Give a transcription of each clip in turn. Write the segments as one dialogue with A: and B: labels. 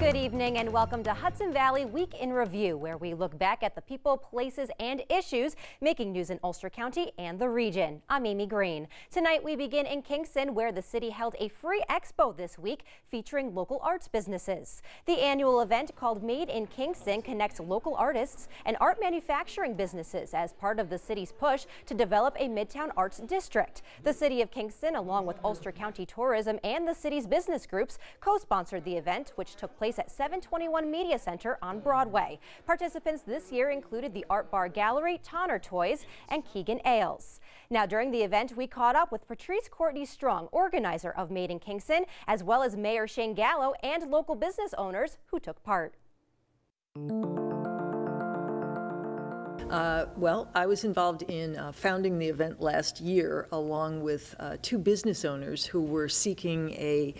A: Good evening and welcome to Hudson Valley Week in Review, where we look back at the people, places, and issues making news in Ulster County and the region. I'm Amy Greene. Tonight we begin in Kingston, where the city held a free expo this week featuring local arts businesses. The annual event, called Made in Kingston, connects local artists and art manufacturing businesses as part of the city's push to develop a Midtown Arts District. The city of Kingston, along with Ulster County Tourism and the city's business groups, co-sponsored the event, which took place at 721 Media Center on Broadway. Participants this year included the Art Bar Gallery, Tonner Toys, and Keegan Ales. Now, during the event, we caught up with Patrice Courtney Strong, organizer of Made in Kingston, as well as Mayor Shane Gallo and local business owners who took part.
B: Well, I was involved in founding the event last year, along with two business owners who were seeking a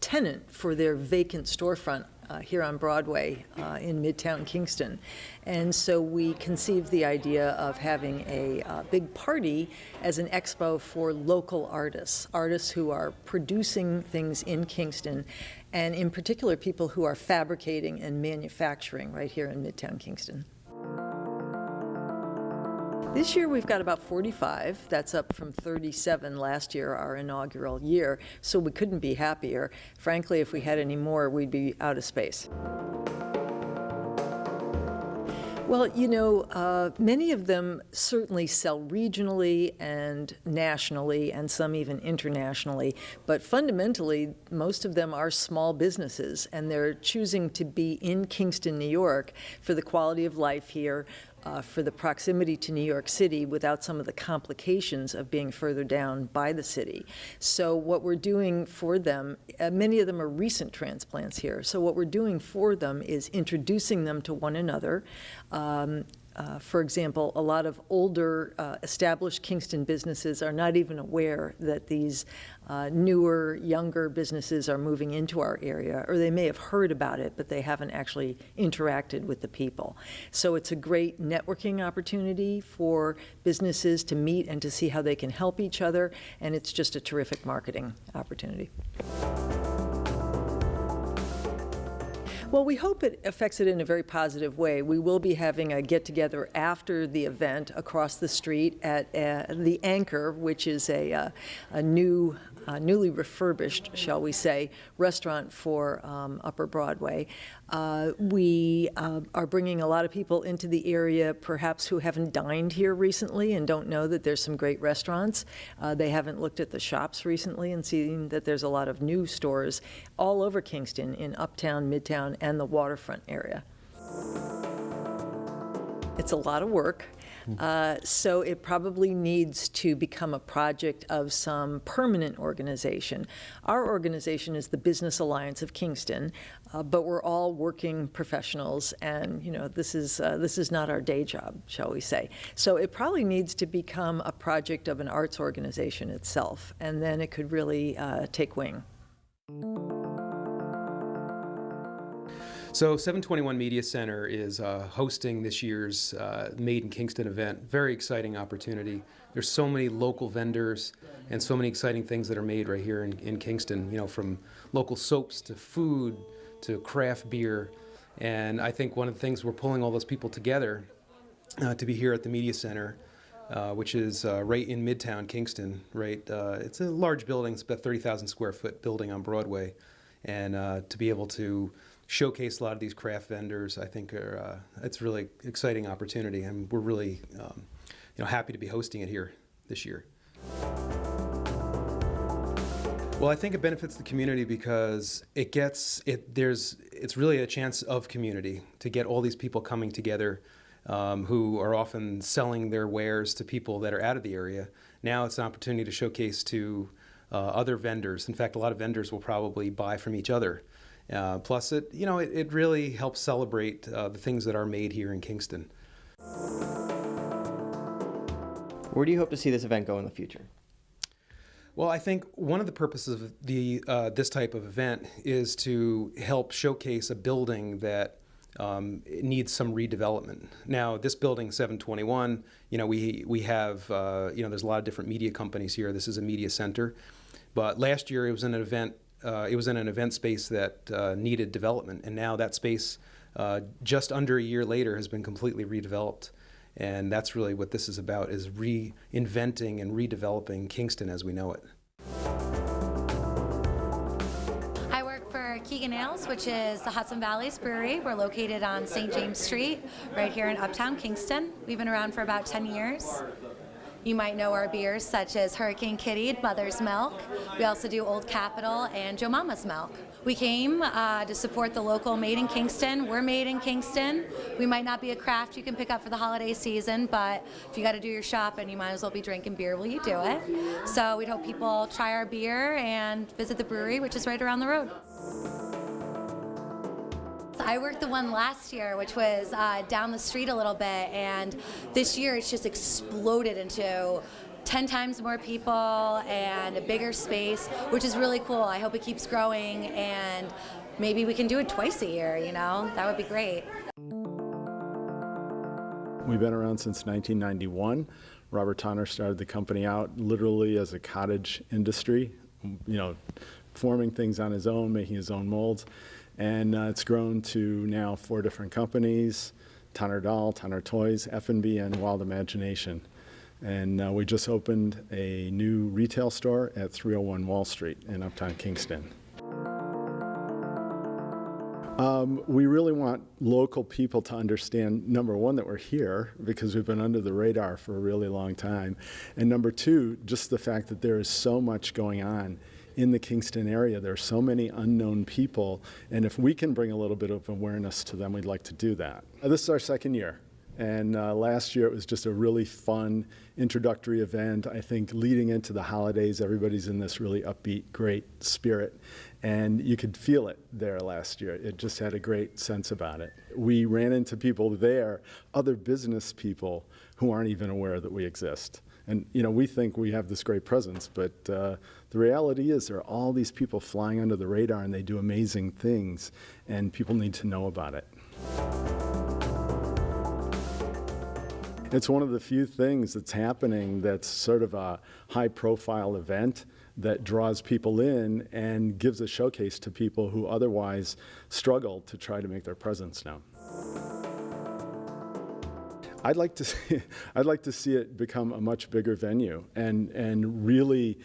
B: tenant for their vacant storefront here on Broadway in Midtown Kingston. And so we conceived the idea of having a big party as an expo for local artists who are producing things in Kingston, and in particular people who are fabricating and manufacturing right here in Midtown Kingston. This year we've got about 45. That's up from 37 last year, our inaugural year, so we couldn't be happier. Frankly, if we had any more, we'd be out of space. Well, you know, many of them certainly sell regionally and nationally, and some even internationally, but fundamentally, most of them are small businesses, and they're choosing to be in Kingston, New York for the quality of life here, for the proximity to New York City without some of the complications of being further down by the city. So what we're doing for them, many of them are recent transplants here, so what we're doing for them is introducing them to one another. For example, a lot of older established Kingston businesses are not even aware that these newer, younger businesses are moving into our area, or they may have heard about it, but they haven't actually interacted with the people. So it's a great networking opportunity for businesses to meet and to see how they can help each other, and it's just a terrific marketing opportunity. Well, we hope it affects it in a very positive way. We will be having a get-together after the event across the street at the Anchor, which is a newly refurbished, shall we say, restaurant for Upper Broadway. We are bringing a lot of people into the area, perhaps who haven't dined here recently and don't know that there's some great restaurants. They haven't looked at the shops recently and seen that there's a lot of new stores all over Kingston, in Uptown, Midtown, and the waterfront area. It's a lot of work. So it probably needs to become a project of some permanent organization. Our organization is the Business Alliance of Kingston, but we're all working professionals, and you know, this is not our day job, shall we say. So it probably needs to become a project of an arts organization itself, and then it could really take wing.
C: So 721 Media Center is hosting this year's Made in Kingston event. Very exciting opportunity. There's so many local vendors and so many exciting things that are made right here in Kingston, you know, from local soaps to food to craft beer. And I think one of the things, we're pulling all those people together to be here at the Media Center, which is right in Midtown Kingston, right? It's a large building. It's about 30,000 square foot building on Broadway. And to be able to showcase a lot of these craft vendors, I think it's a really exciting opportunity, and we're really happy to be hosting it here this year. Well, I think it benefits the community because it's really a chance of community to get all these people coming together who are often selling their wares to people that are out of the area. Now it's an opportunity to showcase to other vendors. In fact, a lot of vendors will probably buy from each other. Plus, it really helps celebrate the things that are made here in Kingston.
D: Where do you hope to see this event go in the future?
C: Well, I think one of the purposes of this type of event is to help showcase a building that needs some redevelopment. Now, this building, 721, we have, there's a lot of different media companies here. This is a media center. But last year, it was an event it was in an event space that needed development, and now that space, just under a year later, has been completely redeveloped. And that's really what this is about, is reinventing and redeveloping Kingston as we know it.
E: I work for Keegan Ales, which is the Hudson Valley's brewery. We're located on St. James Street, right here in Uptown Kingston. We've been around for about 10 years. You might know our beers such as Hurricane Kitty, Mother's Milk. We also do Old Capitol and Joe Mama's Milk. We came to support the local Made in Kingston. We're made in Kingston. We might not be a craft you can pick up for the holiday season, but if you got to do your shopping, you might as well be drinking beer while you do it. So we'd hope people try our beer and visit the brewery, which is right around the road. I worked the one last year, which was down the street a little bit, and this year it's just exploded into 10 times more people and a bigger space, which is really cool. I hope it keeps growing, and maybe we can do it twice a year, you know? That would be great.
F: We've been around since 1991. Robert Tonner started the company out literally as a cottage industry, you know, forming things on his own, making his own molds. And it's grown to now 4 different companies: Tonner Doll, Tonner Toys, F&B, and Wild Imagination. And we just opened a new retail store at 301 Wall Street in Uptown Kingston. We really want local people to understand, number one, that we're here because we've been under the radar for a really long time. And number two, just the fact that there is so much going on in the Kingston area. There are so many unknown people, and if we can bring a little bit of awareness to them, we'd like to do that. This is our second year, and last year it was just a really fun introductory event. I think leading into the holidays, everybody's in this really upbeat, great spirit, and you could feel it there last year. It just had a great sense about it. We ran into people there, other business people who aren't even aware that we exist. And you know, we think we have this great presence, but the reality is there are all these people flying under the radar, and they do amazing things, and people need to know about it. It's one of the few things that's happening that's sort of a high-profile event that draws people in and gives a showcase to people who otherwise struggle to try to make their presence known. I'd like to see it become a much bigger venue and really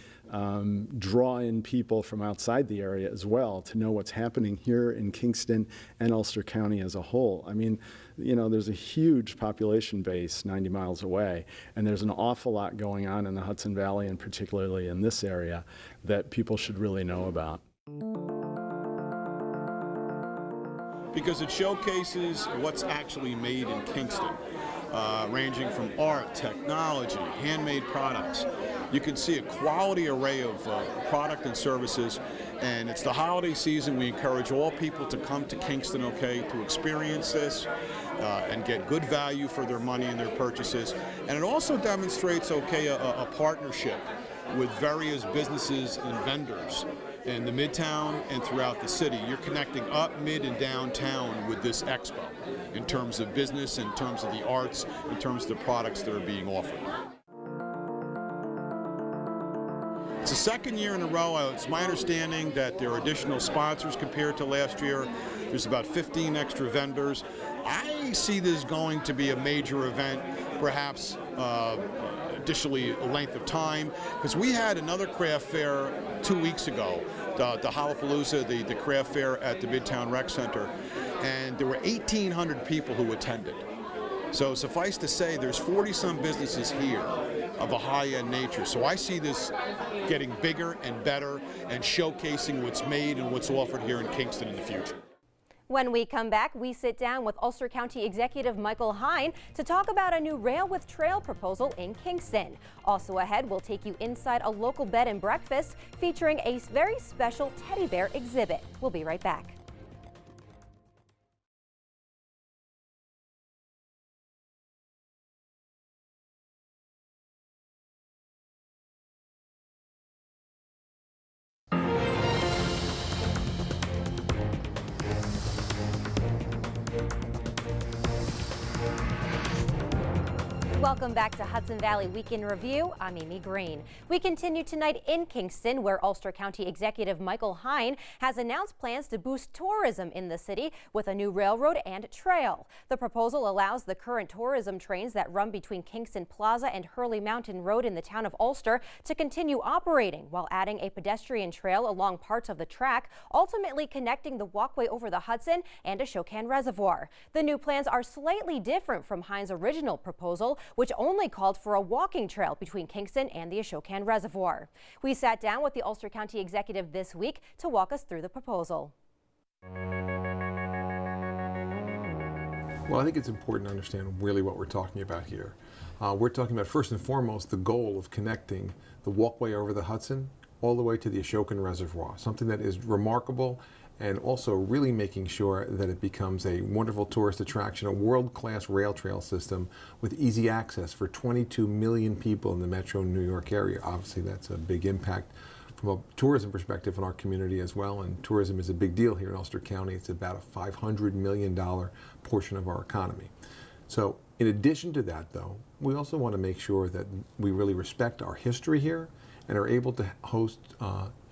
F: draw in people from outside the area as well to know what's happening here in Kingston and Ulster County as a whole. I mean, you know, there's a huge population base 90 miles away, and there's an awful lot going on in the Hudson Valley, and particularly in this area, that people should really know about.
G: Because it showcases what's actually made in Kingston. Ranging from art, technology, handmade products. You can see a quality array of product and services, and it's the holiday season. We encourage all people to come to Kingston, okay, to experience this and get good value for their money and their purchases. And it also demonstrates, okay, a partnership with various businesses and vendors in the Midtown and throughout the city. You're connecting up, mid, and downtown with this expo in terms of business, in terms of the arts, in terms of the products that are being offered. It's the second year in a row. It's my understanding that there are additional sponsors compared to last year. There's about 15 extra vendors. I see this going to be a major event, perhaps additionally a length of time, because we had another craft fair 2 weeks ago, the Hallapalooza, the craft fair at the Midtown Rec Center, and there were 1,800 people who attended. So suffice to say, there's 40-some businesses here of a high-end nature. So I see this getting bigger and better and showcasing what's made and what's offered here in Kingston in the future.
A: When we come back, we sit down with Ulster County Executive Michael Hein to talk about a new Rail with Trail proposal in Kingston. Also ahead, we'll take you inside a local bed and breakfast featuring a very special teddy bear exhibit. We'll be right back. Welcome back to Hudson Valley Week in Review. I'm Amy Greene. We continue tonight in Kingston, where Ulster County Executive Michael Hein has announced plans to boost tourism in the city with a new railroad and trail. The proposal allows the current tourism trains that run between Kingston Plaza and Hurley Mountain Road in the town of Ulster to continue operating, while adding a pedestrian trail along parts of the track, ultimately connecting the walkway over the Hudson and Ashokan Reservoir. The new plans are slightly different from Hein's original proposal, which only called for a walking trail between Kingston and the Ashokan Reservoir. We sat down with the Ulster County Executive this week to walk us through the proposal.
H: Well, I think it's important to understand really what we're talking about here. We're talking about, first and foremost, the goal of connecting the walkway over the Hudson all the way to the Ashokan Reservoir, something that is remarkable, and also really making sure that it becomes a wonderful tourist attraction, a world-class rail trail system with easy access for 22 million people in the metro New York area. Obviously, that's a big impact from a tourism perspective in our community as well, and tourism is a big deal here in Ulster County. It's about a $500 million portion of our economy. So in addition to that, though, we also want to make sure that we really respect our history here and are able to host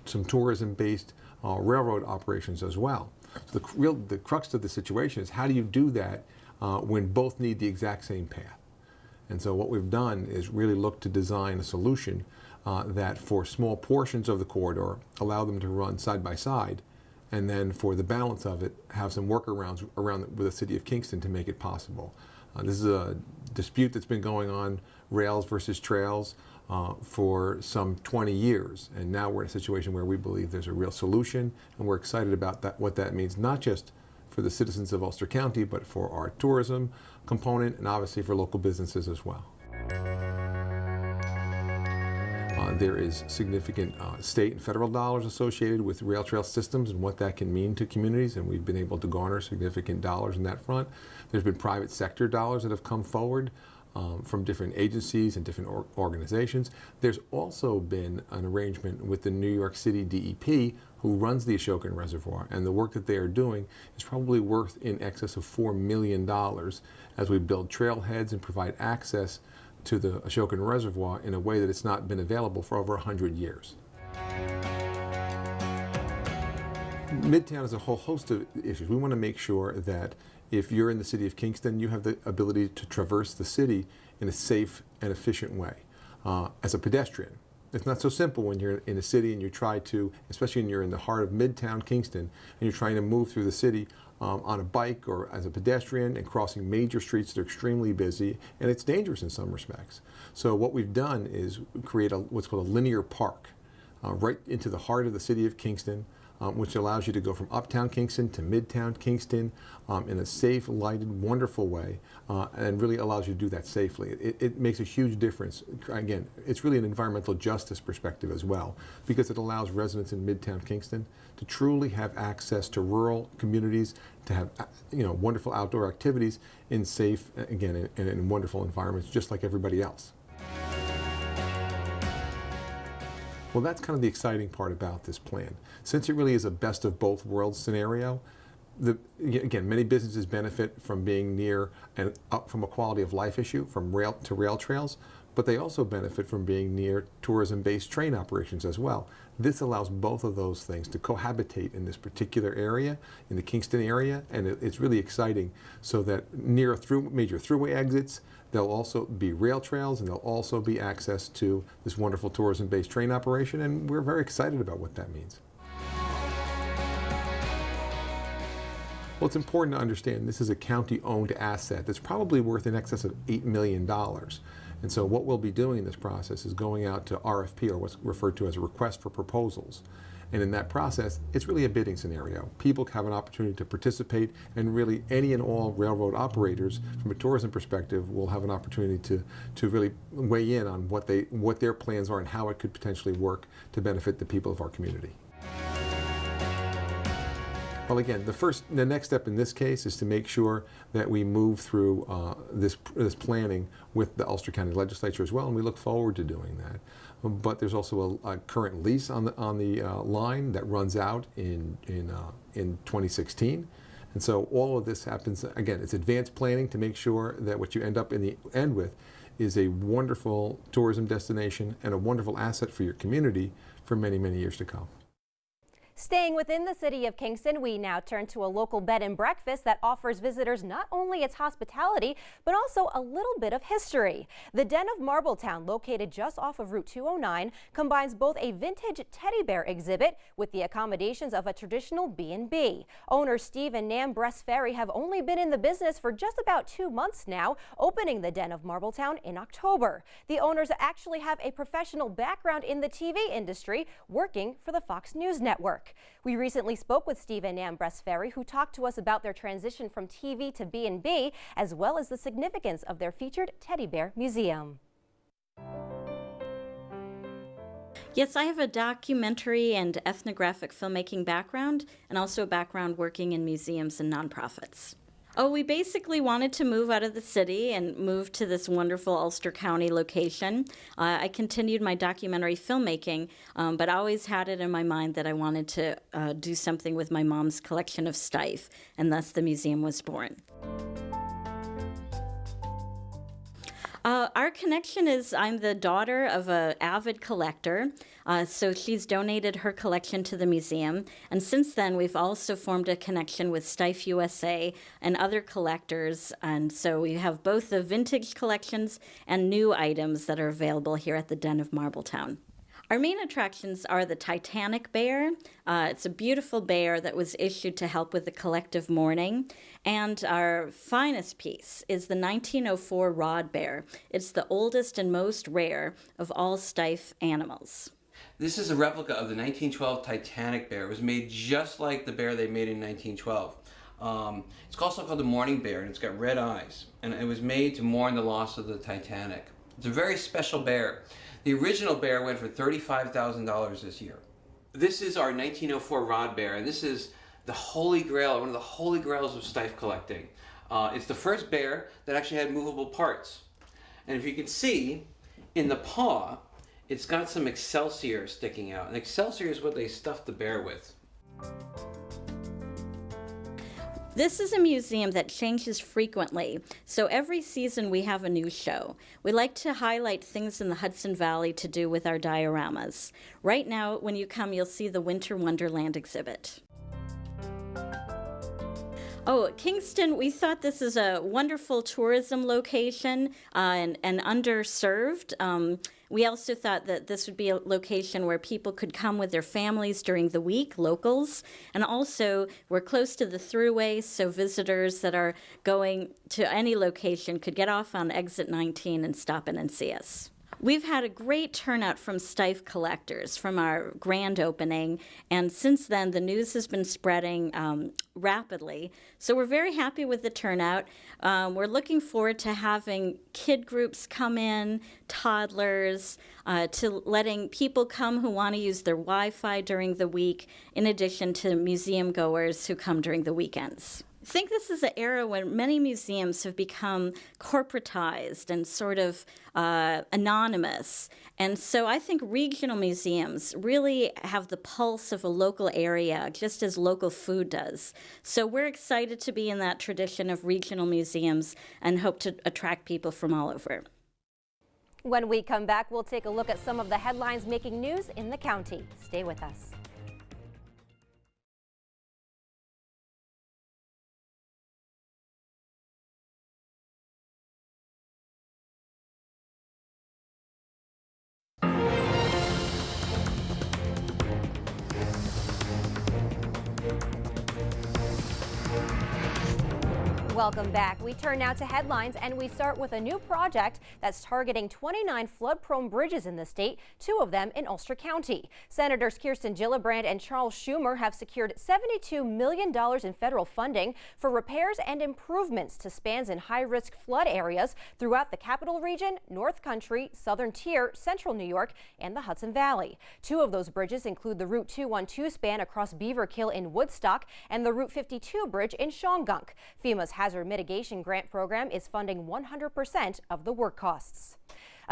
H: some tourism-based railroad operations as well. So the crux of the situation is, how do you do that when both need the exact same path? And so what we've done is really look to design a solution that for small portions of the corridor allow them to run side by side, and then for the balance of it have some workarounds around with the city of Kingston to make it possible. This is a dispute that's been going on, rails versus trails, for some 20 years, and now we're in a situation where we believe there's a real solution, and we're excited about that, what that means, not just for the citizens of Ulster County, but for our tourism component and obviously for local businesses as well. There is significant state and federal dollars associated with rail trail systems and what that can mean to communities, and we've been able to garner significant dollars in that front. There's been private sector dollars that have come forward from different agencies and different organizations. There's also been an arrangement with the New York City DEP, who runs the Ashokan Reservoir, and the work that they are doing is probably worth in excess of $4 million as we build trailheads and provide access to the Ashokan Reservoir in a way that it's not been available for over 100 years. Midtown has a whole host of issues. We want to make sure that if you're in the city of Kingston, you have the ability to traverse the city in a safe and efficient way. As a pedestrian, it's not so simple when you're in a city and you try to, especially when you're in the heart of Midtown Kingston, and you're trying to move through the city on a bike or as a pedestrian and crossing major streets that are extremely busy, and it's dangerous in some respects. So what we've done is create what's called a linear park right into the heart of the city of Kingston, which allows you to go from uptown Kingston to midtown Kingston in a safe, lighted, wonderful way, and really allows you to do that safely. It makes a huge difference. Again, it's really an environmental justice perspective as well, because it allows residents in midtown Kingston to truly have access to rural communities, to have wonderful outdoor activities in safe, again, in wonderful environments, just like everybody else. Well, that's kind of the exciting part about this plan. Since it really is a best of both worlds scenario, again, many businesses benefit from being near and up from a quality of life issue, from rail to rail trails, but they also benefit from being near tourism-based train operations as well. This allows both of those things to cohabitate in this particular area, in the Kingston area, and it's really exciting, so that near major throughway exits, there'll also be rail trails, and there'll also be access to this wonderful tourism-based train operation, and we're very excited about what that means. Well, it's important to understand this is a county-owned asset that's probably worth in excess of $8 million. And so what we'll be doing in this process is going out to RFP, or what's referred to as a request for proposals. And in that process, it's really a bidding scenario. People have an opportunity to participate, and really any and all railroad operators from a tourism perspective will have an opportunity to really weigh in on what their plans are and how it could potentially work to benefit the people of our community. Well, again, the next step in this case is to make sure that we move through this planning with the Ulster County Legislature as well, and we look forward to doing that. But there's also a current lease on the line that runs out in 2016, and so all of this happens. Again, it's advanced planning to make sure that what you end up in the end with is a wonderful tourism destination and a wonderful asset for your community for many, many years to come.
A: Staying within the city of Kingston, we now turn to a local bed and breakfast that offers visitors not only its hospitality, but also a little bit of history. The Den of Marbletown, located just off of Route 209, combines both a vintage teddy bear exhibit with the accommodations of a traditional B&B. Owners Steve and Nan Bress-Ferry have only been in the business for just about 2 months now, opening the Den of Marbletown in October. The owners actually have a professional background in the TV industry, working for the Fox News Network. We recently spoke with Steve and Nan Bress-Ferry, who talked to us about their transition from TV to B&B, as well as the significance of their featured teddy bear museum.
I: Yes, I have a documentary and ethnographic filmmaking background, and also a background working in museums and nonprofits. Oh, we basically wanted to move out of the city and move to this wonderful Ulster County location. I continued my documentary filmmaking, but always had it in my mind that I wanted to do something with my mom's collection of Steiff, and thus the museum was born. Our connection is I'm the daughter of an avid collector, so she's donated her collection to the museum. And since then, we've also formed a connection with Steiff USA and other collectors. And so we have both the vintage collections and new items that are available here at the Den of Marbletown. Our main attractions are the Titanic bear. It's a beautiful bear that was issued to help with the collective mourning. And our finest piece is the 1904 rod bear. It's the oldest and most rare of all Steiff animals.
J: This is a replica of the 1912 Titanic bear. It was made just like the bear they made in 1912. It's also called the mourning bear, and it's got red eyes. And it was made to mourn the loss of the Titanic. It's a very special bear. The original bear went for $35,000 this year. This is our 1904 rod bear, and this is the holy grail, one of the holy grails of Steiff collecting. It's the first bear that actually had movable parts. And if you can see, in the paw, it's got some excelsior sticking out. And excelsior is what they stuffed the bear with.
I: This is a museum that changes frequently, so every season we have a new show. We like to highlight things in the Hudson Valley to do with our dioramas. Right now, when you come, you'll see the Winter Wonderland exhibit. Oh, Kingston, we thought this is a wonderful tourism location and underserved. We also thought that this would be a location where people could come with their families during the week, locals. And also, we're close to the thruway, so visitors that are going to any location could get off on exit 19 and stop in and see us. We've had a great turnout from Steiff collectors from our grand opening, and since then the news has been spreading rapidly. So we're very happy with the turnout. We're looking forward to having kid groups come in, toddlers, to letting people come who want to use their Wi-Fi during the week, in addition to museum goers who come during the weekends. I think this is an era when many museums have become corporatized and sort of anonymous. And so I think regional museums really have the pulse of a local area, just as local food does. So we're excited to be in that tradition of regional museums and hope to attract people from all over.
A: When we come back, we'll take a look at some of the headlines making news in the county. Stay with us. Welcome back. We turn now to headlines, and we start with a new project that's targeting 29 flood-prone bridges in the state, 2 of them in Ulster County. Senators Kirsten Gillibrand and Charles Schumer have secured $72 million in federal funding for repairs and improvements to spans in high-risk flood areas throughout the Capital Region, North Country, Southern Tier, Central New York, and the Hudson Valley. 2 of those bridges include the Route 212 span across Beaver Kill in Woodstock and the Route 52 bridge in Shawangunk. FEMA's Hazard Mitigation Grant Program is funding 100% of the work costs.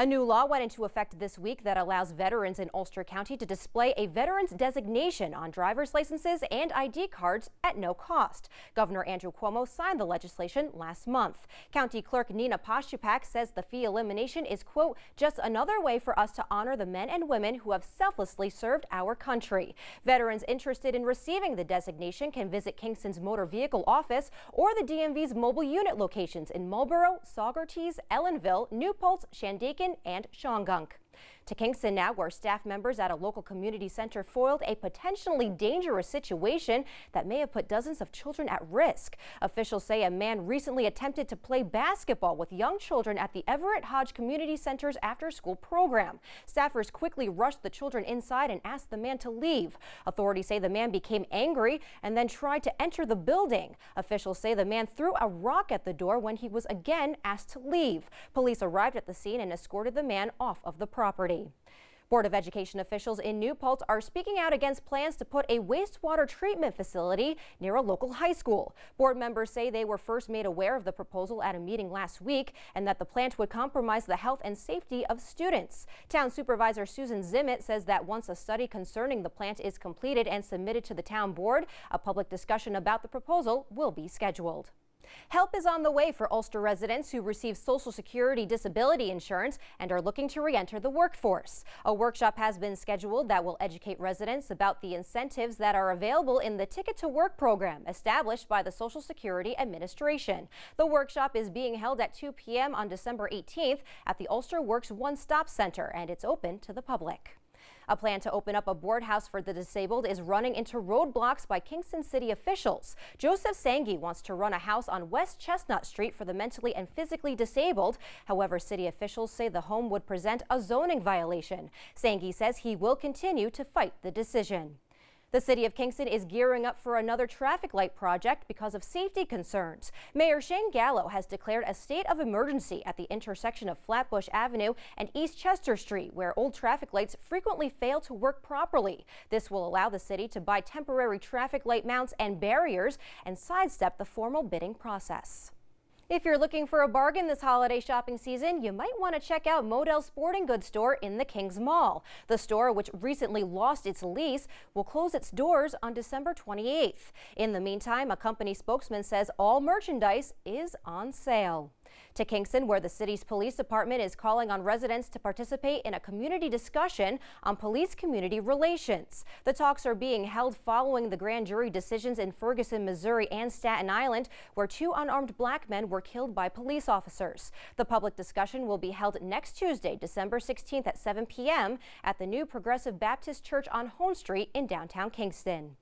A: A new law went into effect this week that allows veterans in Ulster County to display a veteran's designation on driver's licenses and ID cards at no cost. Governor Andrew Cuomo signed the legislation last month. County Clerk Nina Pashupek says the fee elimination is, quote, just another way for us to honor the men and women who have selflessly served our country. Veterans interested in receiving the designation can visit Kingston's motor vehicle office or the DMV's mobile unit locations in Marlborough, Saugerties, Ellenville, New Paltz, Shandaken, and Shawangunk. To Kingston now, where staff members at a local community center foiled a potentially dangerous situation that may have put dozens of children at risk. Officials say a man recently attempted to play basketball with young children at the Everett Hodge Community Center's after-school program. Staffers quickly rushed the children inside and asked the man to leave. Authorities say the man became angry and then tried to enter the building. Officials say the man threw a rock at the door when he was again asked to leave. Police arrived at the scene and escorted the man off of the property. Board of Education officials in New Paltz are speaking out against plans to put a wastewater treatment facility near a local high school. Board members say they were first made aware of the proposal at a meeting last week and that the plant would compromise the health and safety of students. Town Supervisor Susan Zimmett says that once a study concerning the plant is completed and submitted to the town board, a public discussion about the proposal will be scheduled. Help is on the way for Ulster residents who receive Social Security disability insurance and are looking to re-enter the workforce. A workshop has been scheduled that will educate residents about the incentives that are available in the Ticket to Work program established by the Social Security Administration. The workshop is being held at 2 p.m. on December 18th at the Ulster Works One Stop Center, and it's open to the public. A plan to open up a board house for the disabled is running into roadblocks by Kingston city officials. Joseph Sangi wants to run a house on West Chestnut Street for the mentally and physically disabled. However, city officials say the home would present a zoning violation. Sangi says he will continue to fight the decision. The city of Kingston is gearing up for another traffic light project because of safety concerns. Mayor Shane Gallo has declared a state of emergency at the intersection of Flatbush Avenue and East Chester Street, where old traffic lights frequently fail to work properly. This will allow the city to buy temporary traffic light mounts and barriers and sidestep the formal bidding process. If you're looking for a bargain this holiday shopping season, you might want to check out Modell's Sporting Goods store in the Kings Mall. The store, which recently lost its lease, will close its doors on December 28th. In the meantime, a company spokesman says all merchandise is on sale. To Kingston, where the city's police department is calling on residents to participate in a community discussion on police-community relations. The talks are being held following the grand jury decisions in Ferguson, Missouri and Staten Island, where 2 unarmed black men were killed by police officers. The public discussion will be held next Tuesday, December 16th at 7 p.m. at the new Progressive Baptist Church on Home Street in downtown Kingston.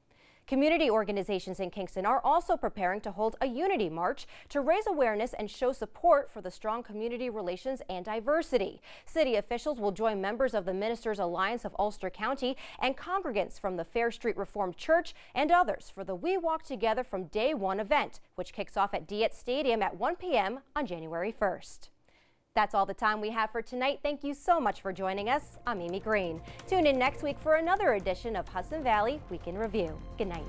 A: Community organizations in Kingston are also preparing to hold a unity march to raise awareness and show support for the strong community relations and diversity. City officials will join members of the Ministers Alliance of Ulster County and congregants from the Fair Street Reformed Church and others for the We Walk Together from Day One event, which kicks off at Diet Stadium at 1 p.m. on January 1st. That's all the time we have for tonight. Thank you so much for joining us. I'm Amy Greene. Tune in next week for another edition of Hudson Valley Week in Review. Good night.